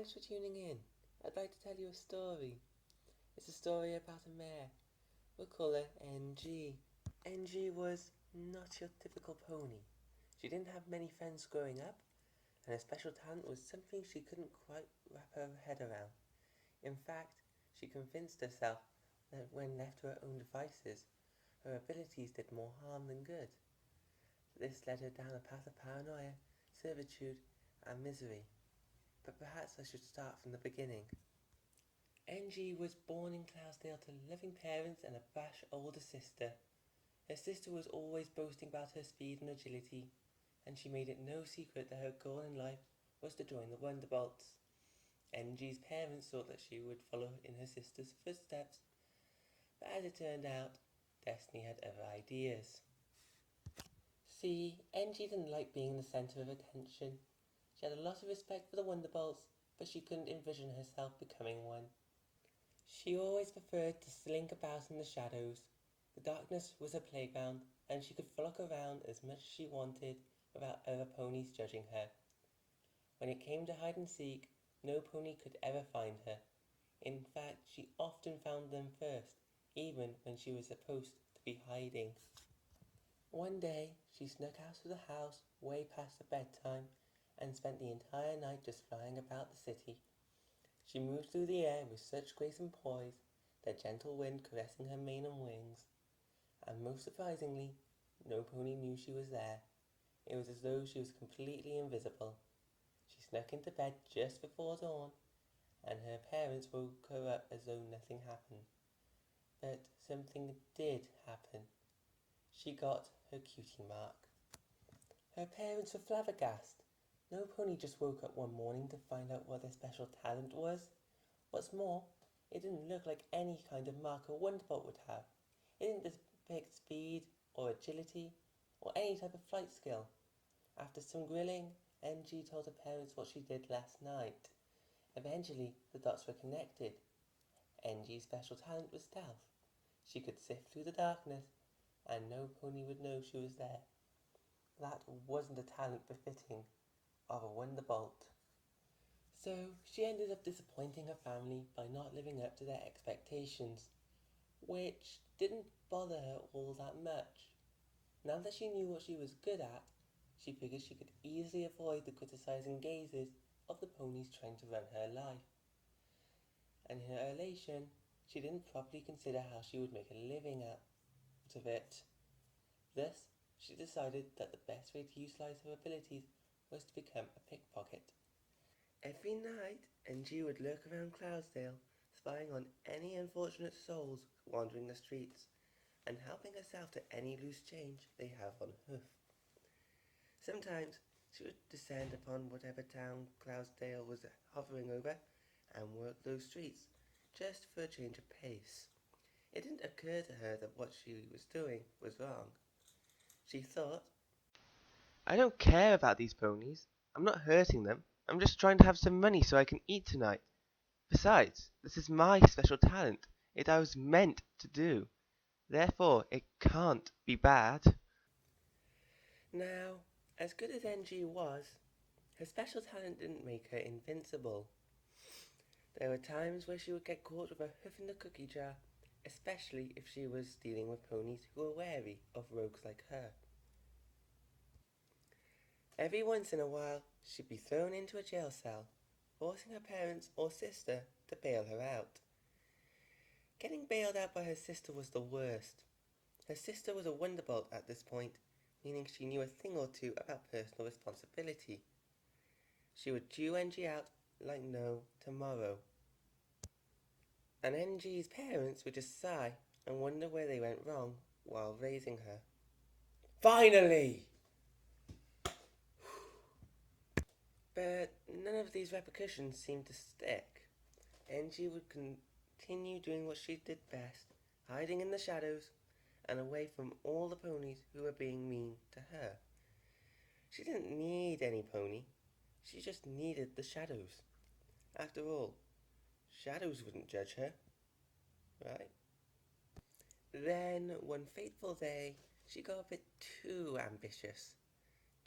Thanks for tuning in. I'd like to tell you a story. It's a story about a mare. We'll call her NG. NG was not your typical pony. She didn't have many friends growing up, and her special talent was something she couldn't quite wrap her head around. In fact, she convinced herself that when left to her own devices, her abilities did more harm than good. This led her down a path of paranoia, servitude, and misery. But perhaps I should start from the beginning. NG was born in Cloudesdale to loving parents and a brash older sister. Her sister was always boasting about her speed and agility, and she made it no secret that her goal in life was to join the Wonderbolts. NG's parents thought that she would follow in her sister's footsteps, but as it turned out, Destiny had other ideas. See, NG didn't like being the centre of attention. She had a lot of respect for the Wonderbolts, but she couldn't envision herself becoming one. She always preferred to slink about in the shadows. The darkness was her playground, and she could frolic around as much as she wanted without other ponies judging her. When it came to hide and seek, no pony could ever find her. In fact, she often found them first, even when she was supposed to be hiding. One day, she snuck out of the house way past her bedtime and spent the entire night just flying about the city. She moved through the air with such grace and poise, the gentle wind caressing her mane and wings. And most surprisingly, no pony knew she was there. It was as though she was completely invisible. She snuck into bed just before dawn, and her parents woke her up as though nothing happened. But something did happen. She got her cutie mark. Her parents were flabbergasted. No pony just woke up one morning to find out what their special talent was. What's more, it didn't look like any kind of mark a Wonderbolt would have. It didn't depict speed or agility or any type of flight skill. After some grilling, NG told her parents what she did last night. Eventually, the dots were connected. NG's special talent was stealth. She could sift through the darkness, and no pony would know she was there. That wasn't a talent befitting of a Wonderbolt. So she ended up disappointing her family by not living up to their expectations, which didn't bother her all that much. Now that she knew what she was good at, she figured she could easily avoid the criticizing gazes of the ponies trying to run her life. And in her elation, she didn't properly consider how she would make a living out of it. Thus, she decided that the best way to utilize her abilities was to become a pickpocket. Every night, NG would lurk around Cloudesdale, spying on any unfortunate souls wandering the streets, and helping herself to any loose change they have on hoof. Sometimes she would descend upon whatever town Cloudesdale was hovering over and work those streets, just for a change of pace. It didn't occur to her that what she was doing was wrong. She thought, I don't care about these ponies. I'm not hurting them. I'm just trying to have some money so I can eat tonight. Besides, this is my special talent. It I was meant to do. Therefore, it can't be bad. Now, as good as NG was, her special talent didn't make her invincible. There were times where she would get caught with her hoof in the cookie jar, especially if she was dealing with ponies who were wary of rogues like her. Every once in a while, she'd be thrown into a jail cell, forcing her parents or sister to bail her out. Getting bailed out by her sister was the worst. Her sister was a Wonderbolt at this point, meaning she knew a thing or two about personal responsibility. She would due NG out like no tomorrow. And NG's parents would just sigh and wonder where they went wrong while raising her. Finally! But none of these repercussions seemed to stick. NG would continue doing what she did best, hiding in the shadows and away from all the ponies who were being mean to her. She didn't need any pony, she just needed the shadows. After all, shadows wouldn't judge her, right? Then, one fateful day, she got a bit too ambitious.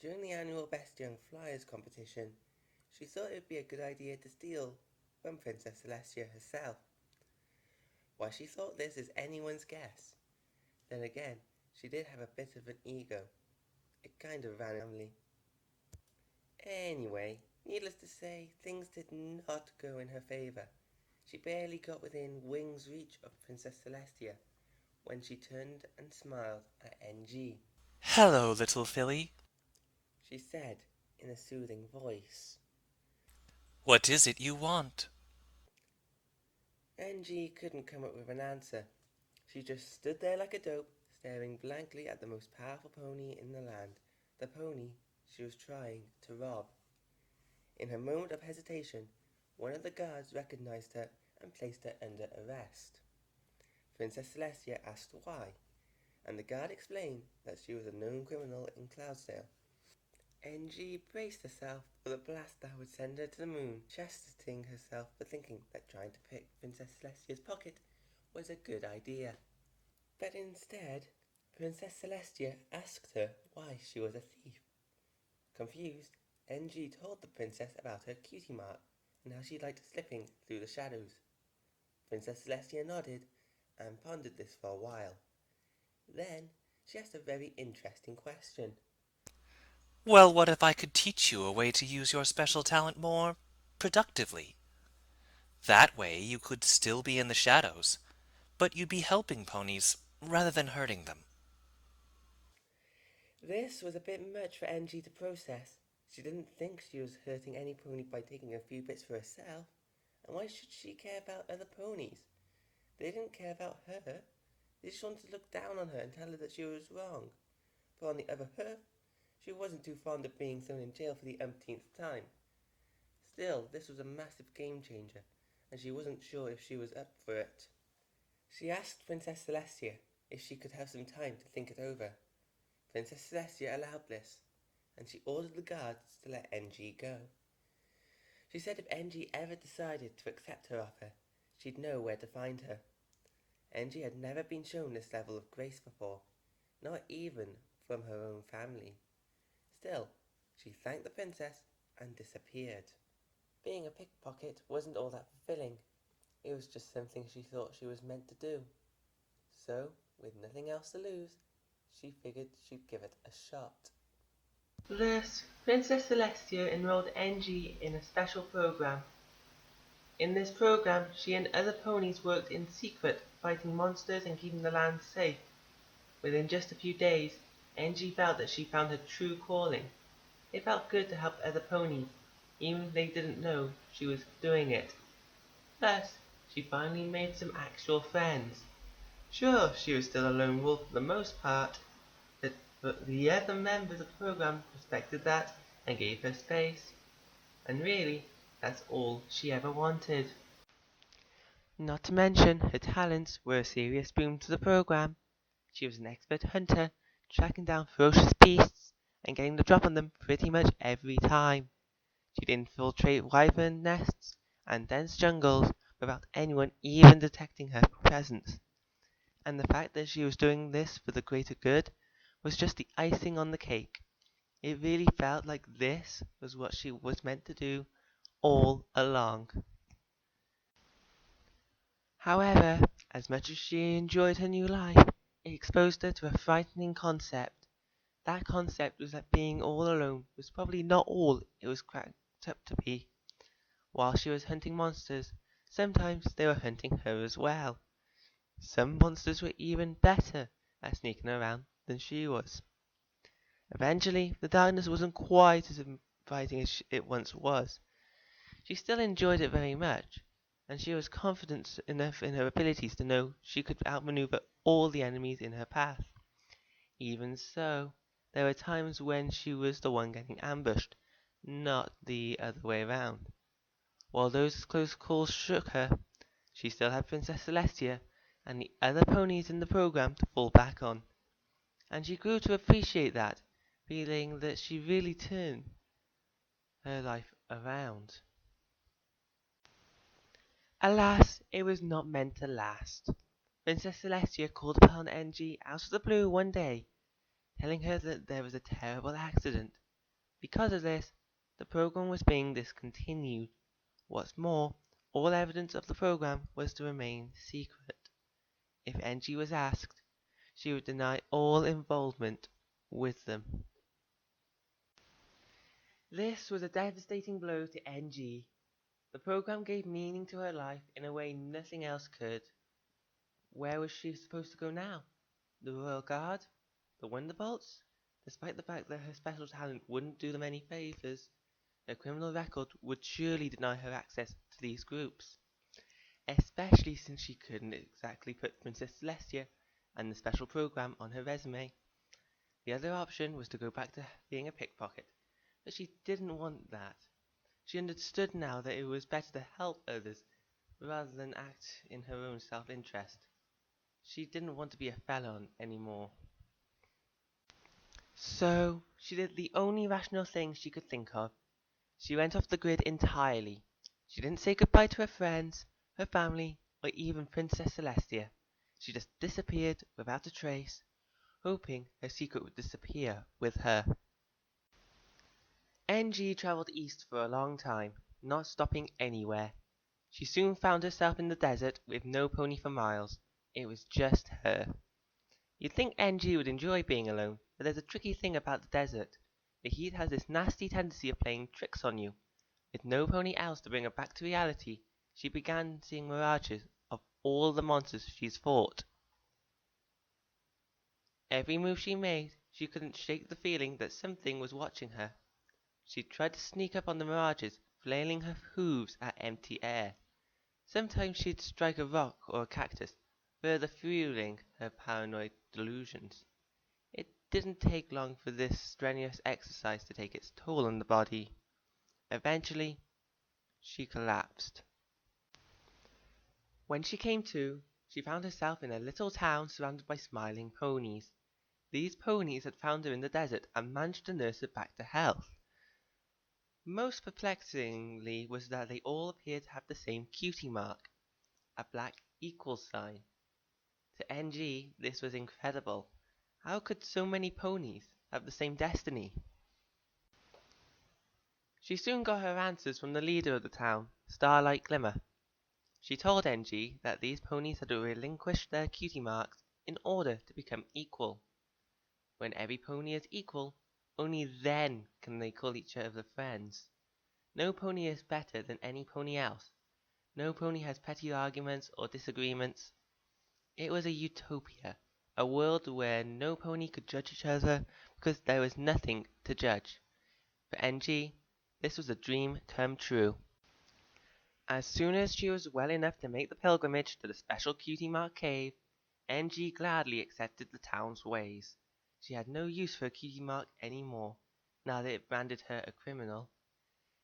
During the annual Best Young Flyers competition, she thought it would be a good idea to steal from Princess Celestia herself. Why she thought this is anyone's guess. Then again, she did have a bit of an ego. It kind of ran in her family. Anyway, needless to say, things did not go in her favour. She barely got within wing's reach of Princess Celestia when she turned and smiled at NG. "Hello, little filly. She said in a soothing voice. What is it you want?" NG couldn't come up with an answer. She just stood there like a dope, staring blankly at the most powerful pony in the land, the pony she was trying to rob. In her moment of hesitation, one of the guards recognized her and placed her under arrest. Princess Celestia asked why, and the guard explained that she was a known criminal in Cloudsdale. NG braced herself for the blast that would send her to the moon, chastiseing herself for thinking that trying to pick Princess Celestia's pocket was a good idea. But instead, Princess Celestia asked her why she was a thief. Confused, NG told the princess about her cutie mark and how she liked slipping through the shadows. Princess Celestia nodded and pondered this for a while. Then she asked a very interesting question. "Well, what if I could teach you a way to use your special talent more productively? That way you could still be in the shadows, but you'd be helping ponies rather than hurting them." This was a bit much for NG to process. She didn't think she was hurting any pony by taking a few bits for herself, and why should she care about other ponies? They didn't care about her. They just wanted to look down on her and tell her that she was wrong. But on the other hand, she wasn't too fond of being thrown in jail for the umpteenth time. Still, this was a massive game changer, and she wasn't sure if she was up for it. She asked Princess Celestia if she could have some time to think it over. Princess Celestia allowed this, and she ordered the guards to let NG go. She said if NG ever decided to accept her offer, she'd know where to find her. NG had never been shown this level of grace before, not even from her own family. Still, she thanked the princess and disappeared. Being a pickpocket wasn't all that fulfilling. It was just something she thought she was meant to do. So, with nothing else to lose, she figured she'd give it a shot. Thus, Princess Celestia enrolled NG in a special program. In this program, she and other ponies worked in secret, fighting monsters and keeping the land safe. Within just a few days, NG felt that she found her true calling. It felt good to help other ponies, even if they didn't know she was doing it. Plus, she finally made some actual friends. Sure, she was still a lone wolf for the most part, but the other members of the program respected that and gave her space. And really, that's all she ever wanted. Not to mention, her talents were a serious boon to the program. She was an expert hunter, tracking down ferocious beasts and getting the drop on them pretty much every time. She'd infiltrate wyvern nests and dense jungles without anyone even detecting her presence. And the fact that she was doing this for the greater good was just the icing on the cake. It really felt like this was what she was meant to do all along. However, as much as she enjoyed her new life, it exposed her to a frightening concept. That concept was that being all alone was probably not all it was cracked up to be. While she was hunting monsters, sometimes they were hunting her as well. Some monsters were even better at sneaking around than she was. Eventually, the darkness wasn't quite as inviting as it once was. She still enjoyed it very much, and she was confident enough in her abilities to know she could outmaneuver all the enemies in her path. Even so, there were times when she was the one getting ambushed, not the other way around. While those close calls shook her, she still had Princess Celestia and the other ponies in the program to fall back on, and she grew to appreciate that, feeling that she really turned her life around. Alas, it was not meant to last. Princess Celestia called upon NG out of the blue one day, telling her that there was a terrible accident. Because of this, The program was being discontinued. What's more, all evidence of the program was to remain secret. If NG was asked, she would deny all involvement with them. This was a devastating blow to NG. The program gave meaning to her life in a way nothing else could. Where was she supposed to go now? The Royal Guard? The Wonderbolts? Despite the fact that her special talent wouldn't do them any favours, her criminal record would surely deny her access to these groups, especially since she couldn't exactly put Princess Celestia and the special program on her resume. The other option was to go back to being a pickpocket, but she didn't want that. She understood now that it was better to help others rather than act in her own self-interest. She didn't want to be a felon anymore. So, she did the only rational thing she could think of. She went off the grid entirely. She didn't say goodbye to her friends, her family, or even Princess Celestia. She just disappeared without a trace, hoping her secret would disappear with her. NG travelled east for a long time, not stopping anywhere. She soon found herself in the desert with no pony for miles. It was just her. You'd think NG would enjoy being alone, but there's a tricky thing about the desert. The heat has this nasty tendency of playing tricks on you. With no pony else to bring her back to reality, she began seeing mirages of all the monsters she's fought. Every move she made, she couldn't shake the feeling that something was watching her. She tried to sneak up on the mirages, flailing her hooves at empty air. Sometimes she'd strike a rock or a cactus, further fueling her paranoid delusions. It didn't take long for this strenuous exercise to take its toll on the body. Eventually, she collapsed. When she came to, she found herself in a little town surrounded by smiling ponies. These ponies had found her in the desert and managed to nurse her back to health. Most perplexingly was that they all appeared to have the same cutie mark, a black equal sign. To NG, this was incredible. How could so many ponies have the same destiny? She soon got her answers from the leader of the town, Starlight Glimmer. She told NG that these ponies had relinquished their cutie marks in order to become equal. When every pony is equal, only then can they call each other friends. No pony is better than any pony else. No pony has petty arguments or disagreements. It was a utopia, a world where no pony could judge each other because there was nothing to judge. For NG, this was a dream come true. As soon as she was well enough to make the pilgrimage to the special cutie mark cave, NG gladly accepted the town's ways. She had no use for a cutie mark any more, now that it branded her a criminal.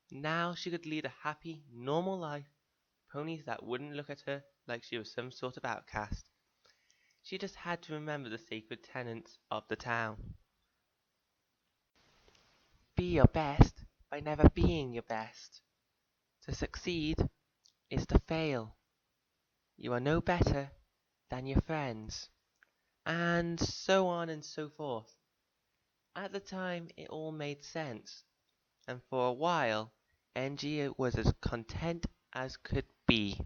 Now she could lead a happy, normal life, ponies that wouldn't look at her like she was some sort of outcast. She just had to remember the sacred tenets of the town. Be your best by never being your best. To succeed is to fail. You are no better than your friends. And so on and so forth. At the time, it all made sense, and for a while, NG was as content as could be.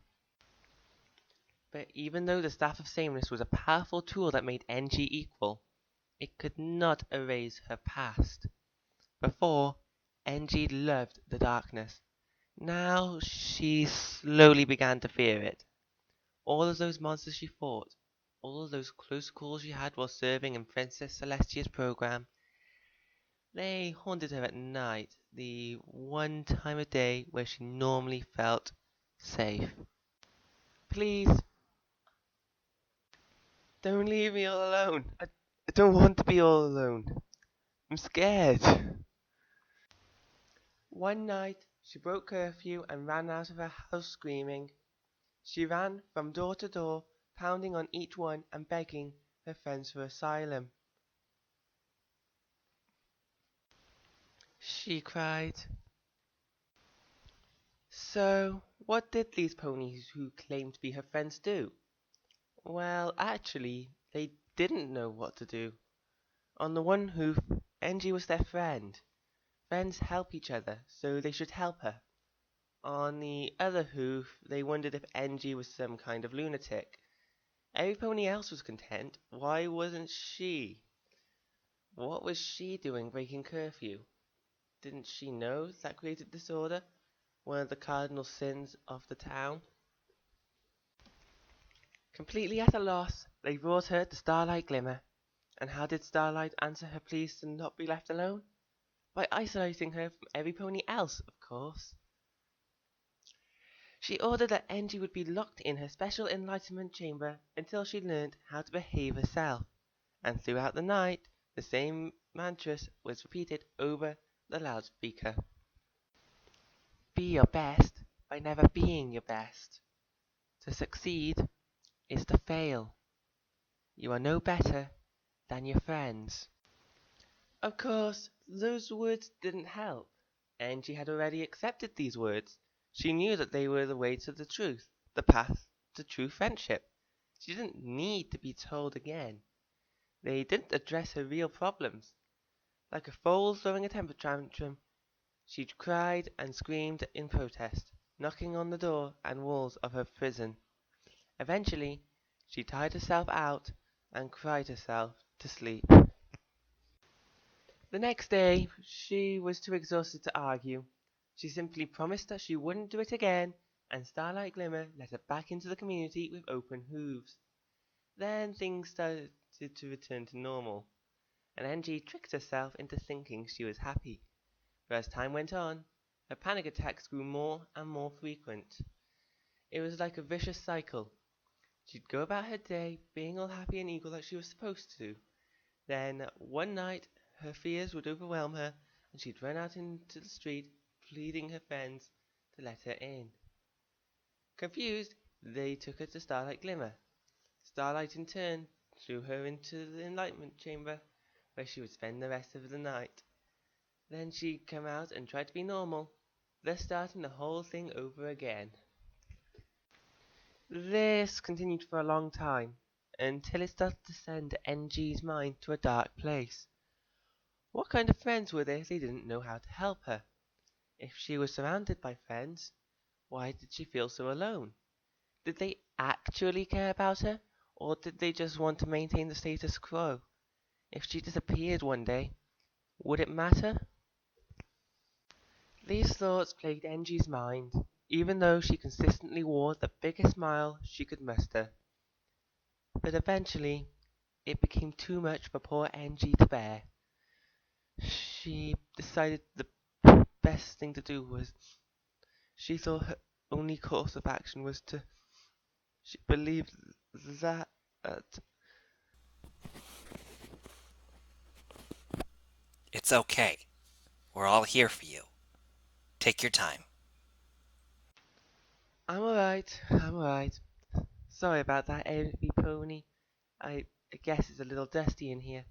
But even though the Staff of Sameness was a powerful tool that made NG equal, it could not erase her past. Before, NG loved the darkness. Now she slowly began to fear it. All of those monsters she fought, all of those close calls she had while serving in Princess Celestia's program, they haunted her at night, the one time of day where she normally felt safe. Please, don't leave me all alone. I don't want to be all alone. I'm scared. One night, she broke curfew and ran out of her house screaming. She ran from door to door, pounding on each one and begging her friends for asylum. She cried. So, what did these ponies who claimed to be her friends do? Well, actually, they didn't know what to do. On the one hoof, NG was their friend. Friends help each other, so they should help her. On the other hoof, they wondered if NG was some kind of lunatic. Every pony else was content. Why wasn't she? What was she doing breaking curfew? Didn't she know that created disorder? One of the cardinal sins of the town? Completely at a loss, they brought her to Starlight Glimmer. And how did Starlight answer her pleas to not be left alone? By isolating her from every pony else, of course. She ordered that NG would be locked in her special enlightenment chamber until she learned how to behave herself, and throughout the night the same mantra was repeated over the loudspeaker. Be your best by never being your best. To succeed is to fail. You are no better than your friends. Of course, those words didn't help, and she had already accepted these words. She knew that they were the way to the truth, the path to true friendship. She didn't need to be told again. They didn't address her real problems. Like a foal throwing a temper tantrum, she cried and screamed in protest, knocking on the door and walls of her prison. Eventually, she tired herself out and cried herself to sleep. The next day, she was too exhausted to argue. She simply promised that she wouldn't do it again, and Starlight Glimmer let her back into the community with open hooves. Then things started to return to normal, and NG tricked herself into thinking she was happy. But as time went on, her panic attacks grew more and more frequent. It was like a vicious cycle. She'd go about her day being all happy and eager like she was supposed to. Then, one night, her fears would overwhelm her, and she'd run out into the street, pleading her friends to let her in. Confused, they took her to Starlight Glimmer. Starlight, in turn, threw her into the enlightenment chamber, where she would spend the rest of the night. Then she'd come out and try to be normal, thus starting the whole thing over again. This continued for a long time, until it started to send NG's mind to a dark place. What kind of friends were there if they didn't know how to help her? If she was surrounded by friends, why did she feel so alone? Did they actually care about her, or did they just want to maintain the status quo? If she disappeared one day, would it matter? These thoughts plagued NG's mind, even though she consistently wore the biggest smile she could muster. But eventually, it became too much for poor NG to bear. She decided the best thing to do was, she thought her only course of action was to, she believed that, It's okay. We're all here for you. Take your time. I'm alright. Sorry about that, heavy pony. I guess it's a little dusty in here.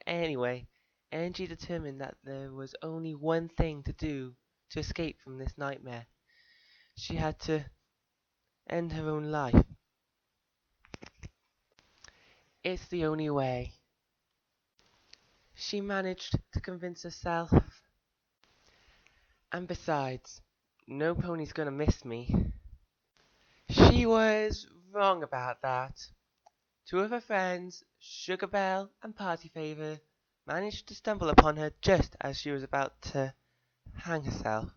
Anyway, Angie determined that there was only one thing to do to escape from this nightmare. She had to end her own life. It's the only way. She managed to convince herself. And besides, no pony's gonna miss me. She was wrong about that. Two of her friends, Sugar Belle and Party Favor, managed to stumble upon her just as she was about to hang herself.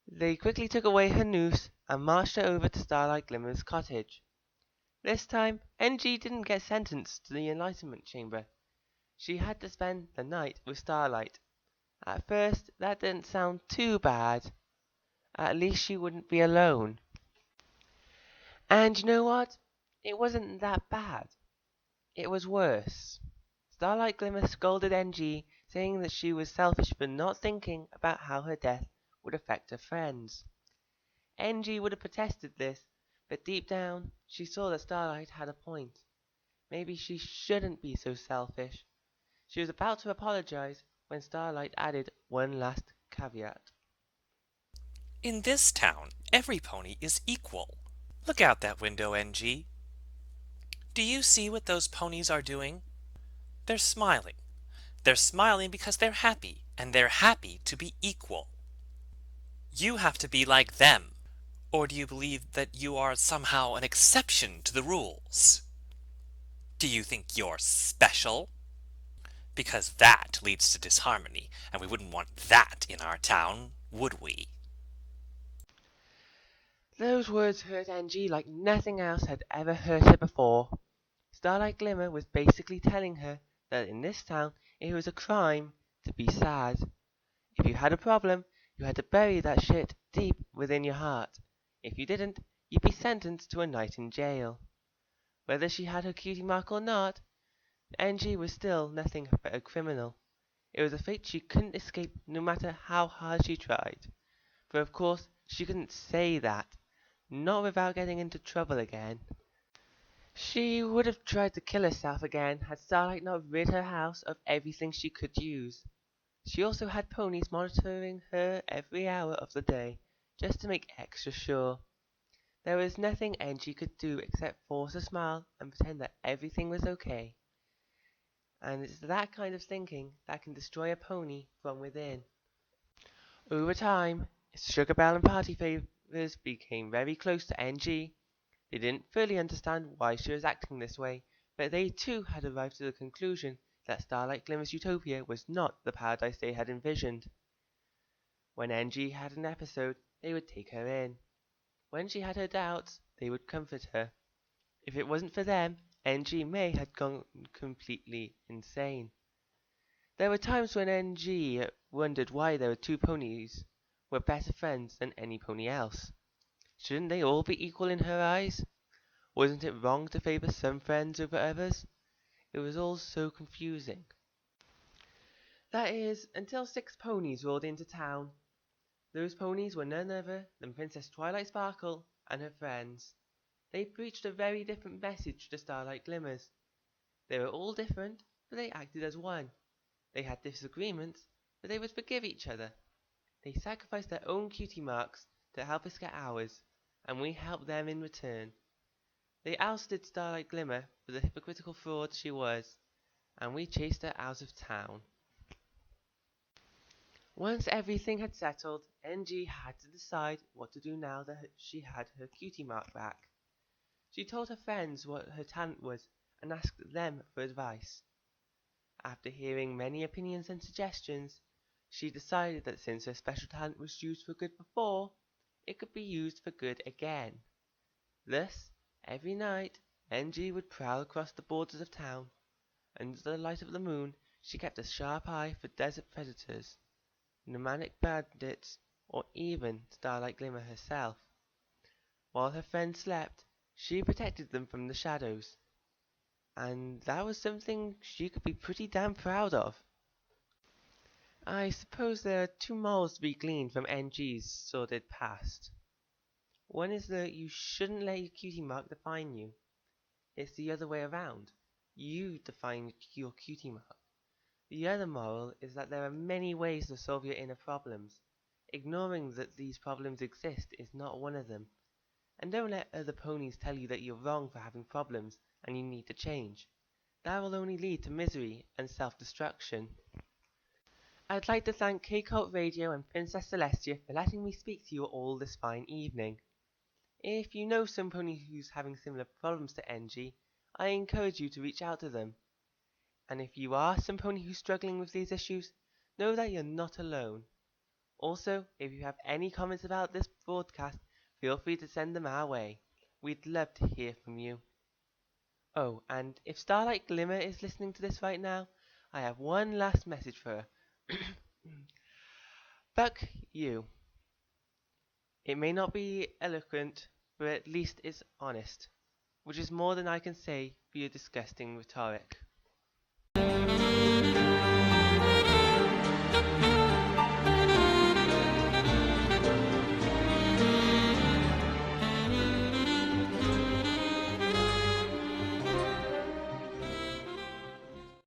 They quickly took away her noose and marched her over to Starlight Glimmer's cottage. This time, NG didn't get sentenced to the enlightenment chamber. She had to spend the night with Starlight. At first, that didn't sound too bad. At least she wouldn't be alone. And you know what? It wasn't that bad. It was worse. Starlight Glimmer scolded NG, saying that she was selfish for not thinking about how her death would affect her friends. NG would have protested this, but deep down she saw that Starlight had a point. Maybe she shouldn't be so selfish. She was about to apologize when Starlight added one last caveat. In this town, every pony is equal. Look out that window, NG. Do you see what those ponies are doing? They're smiling. They're smiling because they're happy. and they're happy to be equal. You have to be like them. Or do you believe that you are somehow an exception to the rules? Do you think you're special? Because that leads to disharmony, and we wouldn't want that in our town, would we? Those words hurt NG like nothing else had ever hurt her before. Starlight Glimmer was basically telling her that in this town it was a crime to be sad. If you had a problem, you had to bury that shit deep within your heart. If you didn't, you'd be sentenced to a night in jail. Whether she had her cutie mark or not, NG was still nothing but a criminal. It was a fate she couldn't escape no matter how hard she tried. For of course she couldn't say that, not without getting into trouble again. She would have tried to kill herself again had Starlight not rid her house of everything she could use. She also had ponies monitoring her every hour of the day, just to make extra sure. There was nothing NG could do except force a smile and pretend that everything was okay. And it's that kind of thinking that can destroy a pony from within. Over time, Sugarbell and party favors became very close to NG. They didn't fully understand why she was acting this way, but they too had arrived to the conclusion that Starlight Glimmer's utopia was not the paradise they had envisioned. When NG had an episode, they would take her in. When she had her doubts, they would comfort her. If it wasn't for them, NG may have gone completely insane. There were times when NG wondered why their two ponies were better friends than any pony else. Shouldn't they all be equal in her eyes? Wasn't it wrong to favor some friends over others? It was all so confusing. That is, until 6 ponies rolled into town. Those ponies were none other than Princess Twilight Sparkle and her friends. They preached a very different message to Starlight Glimmers. They were all different, but they acted as one. They had disagreements, but they would forgive each other. They sacrificed their own cutie marks to help us get ours, and we helped them in return. They ousted Starlight Glimmer for the hypocritical fraud she was, and we chased her out of town. Once everything had settled, NG had to decide what to do now that she had her cutie mark back. She told her friends what her talent was and asked them for advice. After hearing many opinions and suggestions, she decided that since her special talent was used for good before, it could be used for good again. Thus, every night, NG would prowl across the borders of town. Under the light of the moon, she kept a sharp eye for desert predators, nomadic bandits, or even Starlight Glimmer herself. While her friends slept, she protected them from the shadows, and that was something she could be pretty damn proud of. I suppose there are two morals to be gleaned from NG's sordid past. One is that you shouldn't let your cutie mark define you. It's the other way around. You define your cutie mark. The other moral is that there are many ways to solve your inner problems. Ignoring that these problems exist is not one of them. And don't let other ponies tell you that you're wrong for having problems and you need to change. That will only lead to misery and self-destruction. I'd like to thank K-COLT Radio and Princess Celestia for letting me speak to you all this fine evening. If you know some pony who's having similar problems to NG, I encourage you to reach out to them. And if you are some pony who's struggling with these issues, know that you're not alone. Also, if you have any comments about this broadcast, feel free to send them our way. We'd love to hear from you. Oh, and if Starlight Glimmer is listening to this right now, I have one last message for her. Fuck you. It may not be eloquent, but at least it's honest, which is more than I can say for your disgusting rhetoric.